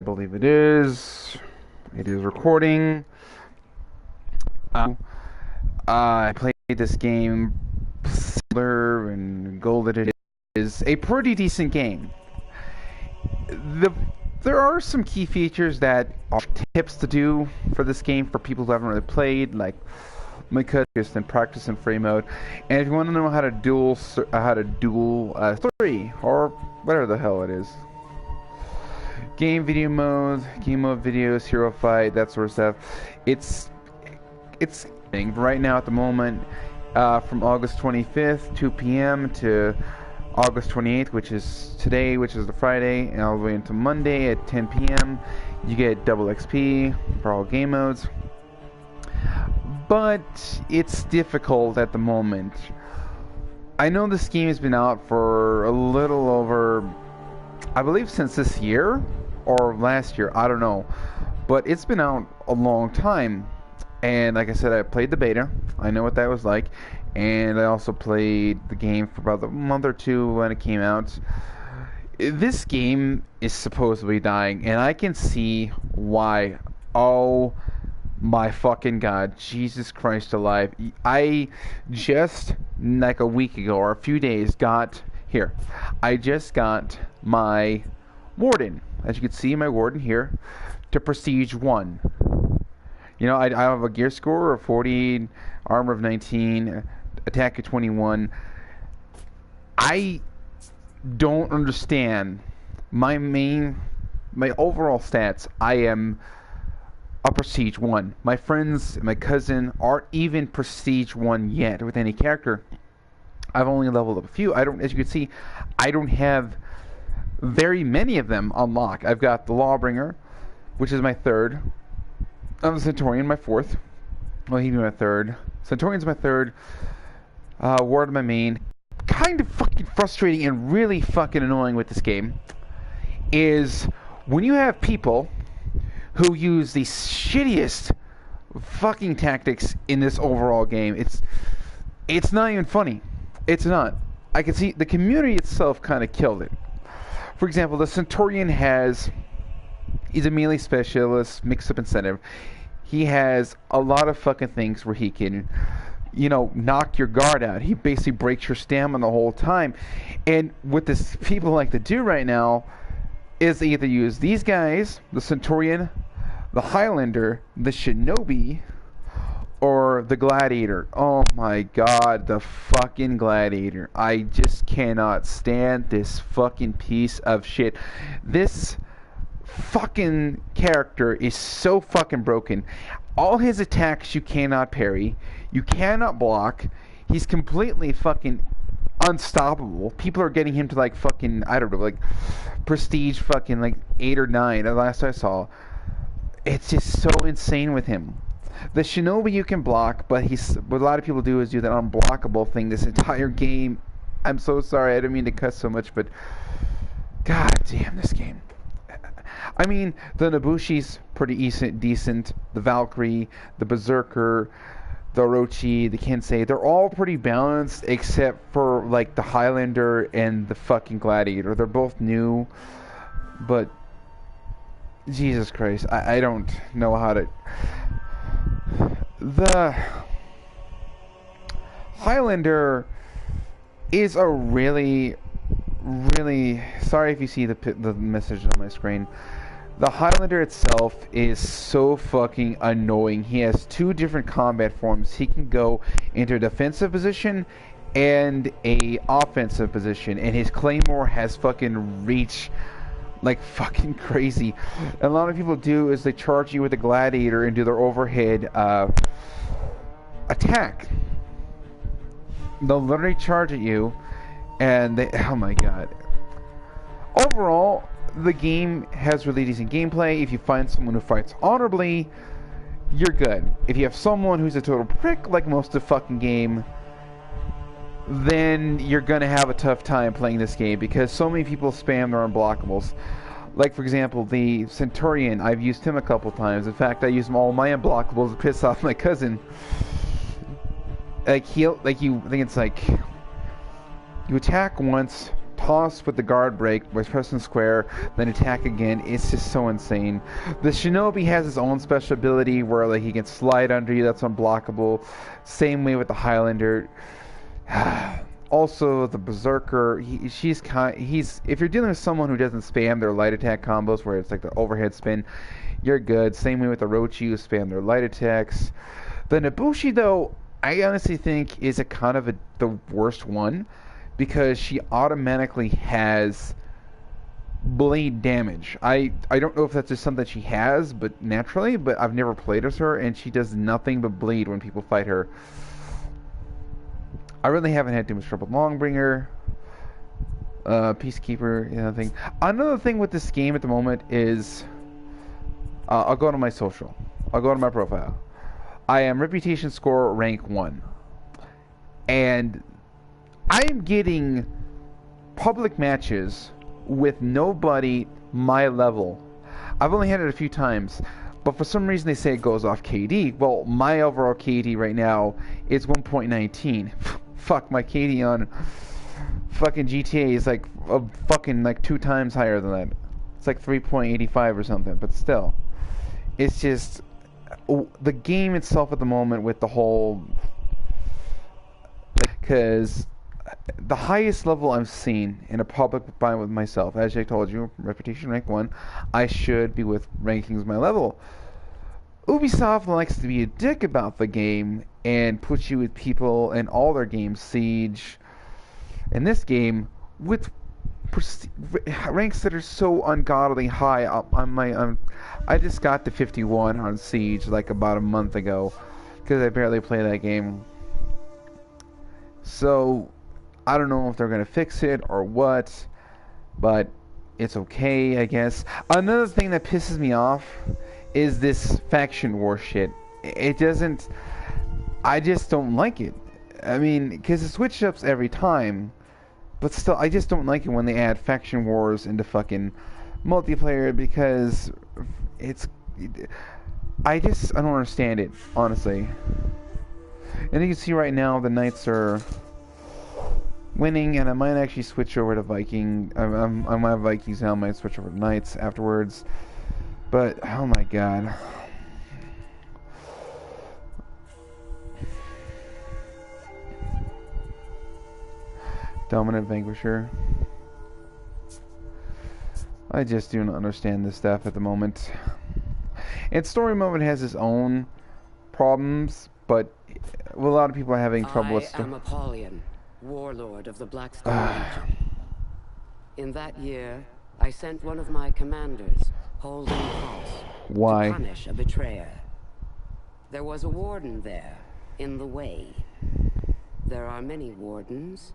I believe it is. It is recording. I played this game, Silver and Gold. It is a pretty decent game. The There are some key features that are tips to do for this game for people who haven't really played, like just and practice in frame mode. And if you want to know how to duel three or whatever the hell it is. Game mode, videos, hero fight, that sort of stuff. It's right now at the moment from August 25th, 2 p.m. to August 28th, which is today, which is the Friday, and all the way into Monday at 10 p.m. You get double XP for all game modes. But it's difficult at the moment. I know this game has been out for a little over, I believe, since this year or last year, I don't know, but it's been out a long time. And like I said, I played the beta. I know what that was like, and I also played the game for about a month or two when it came out. This game is supposedly dying, and I can see why. Oh my fucking god, Jesus Christ alive. I just, like a week ago or a few days, I just got my Warden. As you can see, my Warden here to Prestige 1. You know, I have a gear score of 40, armor of 19, attack of 21. I don't understand my overall stats. I am a Prestige 1. My friends and my cousin aren't even Prestige 1 yet with any character. I've only leveled up a few. As you can see, I don't have very many of them unlocked. I've got the Lawbringer, which is my third. I'm the Centaurian, my fourth. Well, he'd be my third. Centaurian's my third. Warden, my main. Kind of fucking frustrating and really fucking annoying with this game is when you have people who use the shittiest fucking tactics in this overall game. It's not even funny. It's not. I can see the community itself kind of killed it. For example, the Centaurian he's a melee specialist, mix-up incentive. He has a lot of fucking things where he can, knock your guard out. He basically breaks your stamina the whole time. And what people like to do right now is either use these guys, the Centaurian, the Highlander, the Shinobi, or the Gladiator. Oh my god, the fucking Gladiator. I just cannot stand this fucking piece of shit. This fucking character is so fucking broken. All his attacks you cannot parry. You cannot block. He's completely fucking unstoppable. People are getting him to like fucking, I don't know, like prestige fucking like 8 or 9 the last I saw. It's just so insane with him. The Shinobi you can block, but what a lot of people do is do that unblockable thing this entire game. I'm so sorry, I didn't mean to cuss so much, but god damn this game. I mean, the Nobushi's pretty decent. The Valkyrie, the Berserker, the Orochi, the Kensei, they're all pretty balanced except for like the Highlander and the fucking Gladiator. They're both new, but Jesus Christ, I don't know how to. The Highlander is a really sorry if you see the message on my screen. The Highlander itself is so fucking annoying. He has 2 different combat forms. He can go into a defensive position and a offensive position, and his claymore has fucking reach like fucking crazy. And a lot of people do is they charge you with a Gladiator and do their overhead attack. They'll literally charge at you, and oh my god. Overall, the game has really decent gameplay. If you find someone who fights honorably, you're good. If you have someone who's a total prick like most of the fucking game, then you're gonna have a tough time playing this game because so many people spam their unblockables. Like for example, the Centaurian, I've used him a couple times. In fact, I used all my unblockables to piss off my cousin. I think it's like you attack once, toss with the guard break by pressing square, then attack again. It's just so insane. The Shinobi has his own special ability where like he can slide under you. That's unblockable. Same way with the Highlander. Also, the Berserker, he's if you're dealing with someone who doesn't spam their light attack combos, where it's like the overhead spin, you're good. Same way with the Orochi, who spam their light attacks. The Nobushi, though, I honestly think is the worst one, because she automatically has blade damage. I don't know if that's just something that she has, but naturally, but I've never played as her, and she does nothing but bleed when people fight her. I really haven't had too much trouble. Longbringer, Peacekeeper, thing. Another thing with this game at the moment is, I'll go to my social. I'll go to my profile. I am reputation score rank 1. And I am getting public matches with nobody my level. I've only had it a few times. But for some reason they say it goes off KD. Well, my overall KD right now is 1.19. Fuck, my KD on fucking GTA is like fucking like 2 times higher than that. It's like 3.85 or something, but still. It's just the game itself at the moment with the whole, because the highest level I've seen in a public bind with myself, as I told you, reputation rank 1, I should be with rankings my level. Ubisoft likes to be a dick about the game and put you with people in all their games, Siege, in this game, with ranks that are so ungodly high. I just got to 51 on Siege like about a month ago, because I barely play that game. So I don't know if they're gonna fix it or what, but it's okay, I guess. Another thing that pisses me off is this faction war shit. It doesn't... I just don't like it. I mean, because it switch ups every time, but still, I just don't like it when they add faction wars into fucking multiplayer, because it's... I don't understand it, honestly. And you can see right now the Knights are winning, and I might actually switch over to Viking. I'm on Vikings now. I might switch over to Knights afterwards. But oh my god. Dominant Vanquisher. I just do not understand this stuff at the moment. And story mode has its own problems, but a lot of people are having trouble with I am Apollyon, warlord of the Black Star Legion. In that year, I sent one of my commanders, Holden Cross, to punish a betrayer. There was a warden there, in the way. There are many wardens.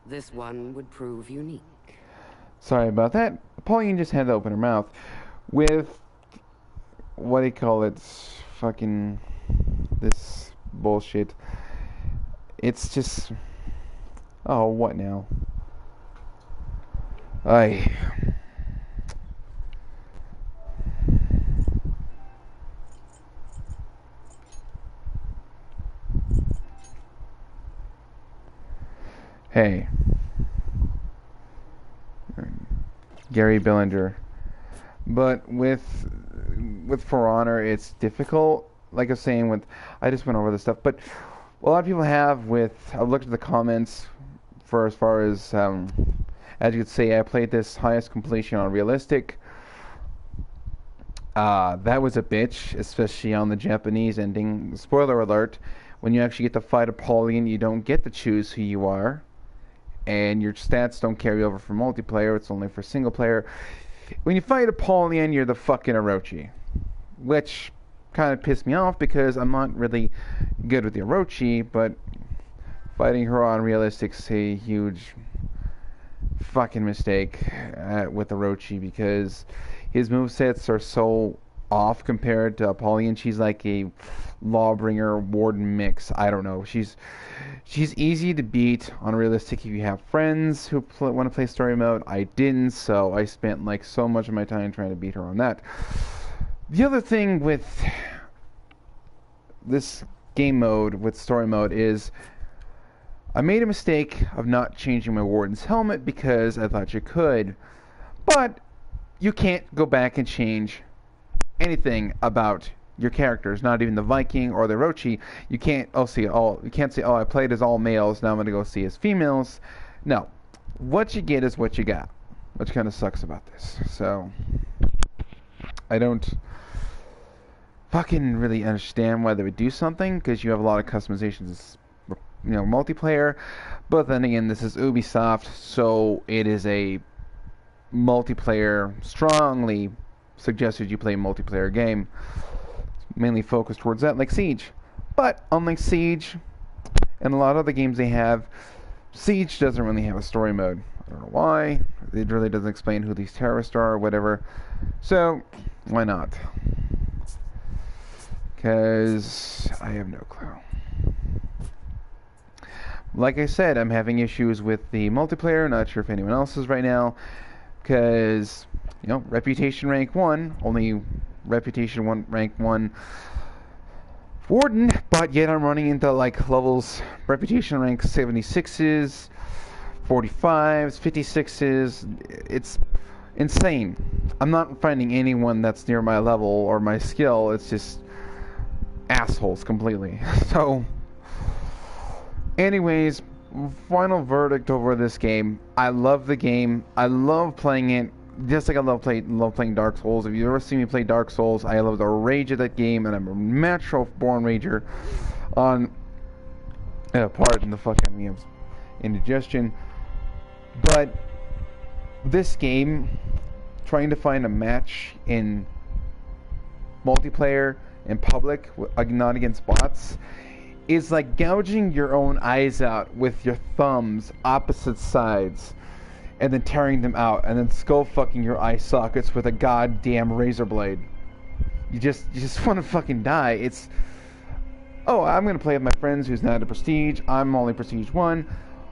This one would prove unique. Sorry about that. Apollyon just had to open her mouth. With, what do you call it? Fucking, this bullshit. It's just, oh, what now? Hey, Gary Billinger. But with For Honor, it's difficult. Like I was saying, I just went over this stuff, but a lot of people have I've looked at the comments for as far as you could say, I played this highest completion on realistic. That was a bitch, especially on the Japanese ending. Spoiler alert, when you actually get to fight Apollyon, you don't get to choose who you are. And your stats don't carry over for multiplayer, it's only for single player. When you fight Apollyon, you're the fucking Orochi. Which kind of pissed me off, because I'm not really good with the Orochi, but fighting her on realistic's a huge fucking mistake with Orochi, because his movesets are so off compared to Apollyon. She's like a Lawbringer Warden mix. I don't know. She's easy to beat on realistic if you have friends who want to play story mode. I didn't, so I spent like so much of my time trying to beat her on that. The other thing with this game mode, with story mode, is I made a mistake of not changing my Warden's helmet because I thought you could. But you can't go back and change anything about your characters, not even the Viking or the Orochi. You can't say, oh, I played as all males, now I'm gonna go see as females. No. What you get is what you got. Which kind of sucks about this. So I don't fucking really understand why they would do something, because you have a lot of customizations, multiplayer. But then again, this is Ubisoft, so it is a multiplayer, strongly suggested you play a multiplayer game. It's mainly focused towards that, like Siege. But unlike Siege and a lot of other games they have, Siege doesn't really have a story mode. I don't know why. It really doesn't explain who these terrorists are or whatever. So, why not? Because I have no clue. Like I said, I'm having issues with the multiplayer. Not sure if anyone else is right now. Because, Reputation rank 1, only Reputation 1 rank 1 Warden, but yet I'm running into levels, Reputation rank 76s, 45s, 56s. It's insane. I'm not finding anyone that's near my level or my skill. It's just assholes completely. So, anyways, final verdict over this game. I love the game. I love playing it. Just like I love playing Dark Souls. If you ever see me play Dark Souls, I love the rage of that game, and I'm a natural born rager. Pardon the fucking me, indigestion. But this game, trying to find a match in multiplayer in public, not against bots, is like gouging your own eyes out with your thumbs opposite sides, and then tearing them out, and then skull fucking your eye sockets with a goddamn razor blade. You just want to fucking die. It's, oh, I'm gonna play with my friends who's not a Prestige. I'm only Prestige 1.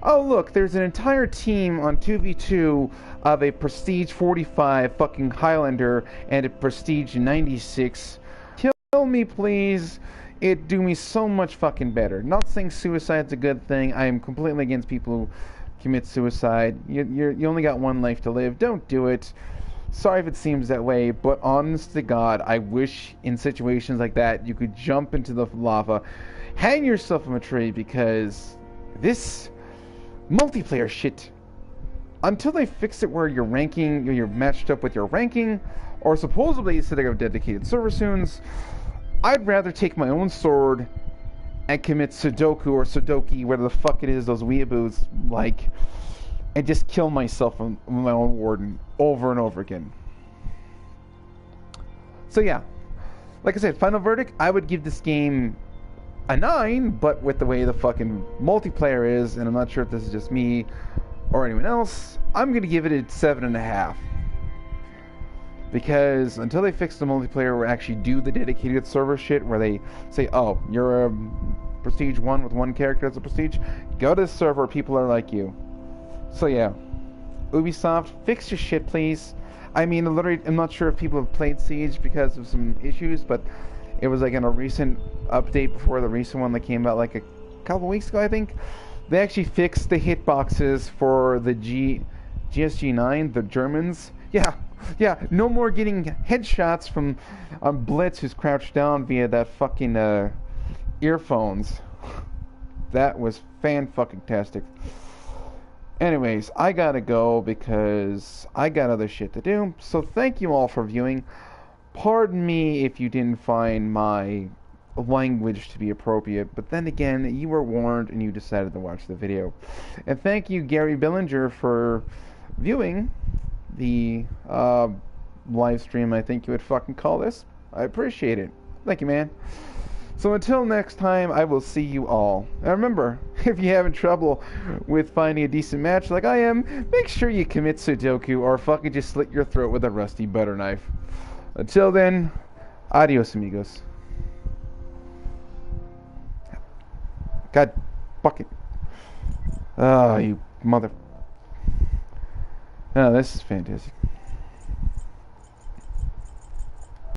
Oh look, there's an entire team on 2v2 of a Prestige 45 fucking Highlander and a Prestige 96. Kill me, please. It'd do me so much fucking better. Not saying suicide's a good thing. I am completely against people who commit suicide. You only got one life to live. Don't do it. Sorry if it seems that way, but honest to God, I wish in situations like that you could jump into the lava, hang yourself from a tree, because this multiplayer shit, until they fix it where you're matched up with your ranking, or supposedly setting up dedicated server soon, I'd rather take my own sword and commit Sudoku or Sudoku, whatever the fuck it is, those weeaboos like, and just kill myself with my own Warden over and over again. So yeah, like I said, final verdict, I would give this game a 9, but with the way the fucking multiplayer is, and I'm not sure if this is just me or anyone else, I'm gonna give it a 7.5. Because until they fix the multiplayer or actually do the dedicated server shit where they say, oh, you're a Prestige 1 with one character as a Prestige, go to the server, people are like you. So yeah, Ubisoft, fix your shit, please. I mean, literally, I'm not sure if people have played Siege because of some issues, but it was like in a recent update before the recent one that came out like a couple weeks ago, I think. They actually fixed the hitboxes for the GSG-9, the Germans. Yeah, no more getting headshots from Blitz who's crouched down via that fucking earphones. That was fan-fucking-tastic. Anyways, I gotta go because I got other shit to do. So thank you all for viewing. Pardon me if you didn't find my language to be appropriate, but then again, you were warned and you decided to watch the video. And thank you, Gary Billinger, for viewing the live stream, I think you would fucking call this. I appreciate it. Thank you, man. So until next time, I will see you all. And remember, if you're having trouble with finding a decent match like I am, make sure you commit Sudoku or fucking just slit your throat with a rusty butter knife. Until then, adios, amigos. God, fuck it. Oh, you mother... Oh, this is fantastic.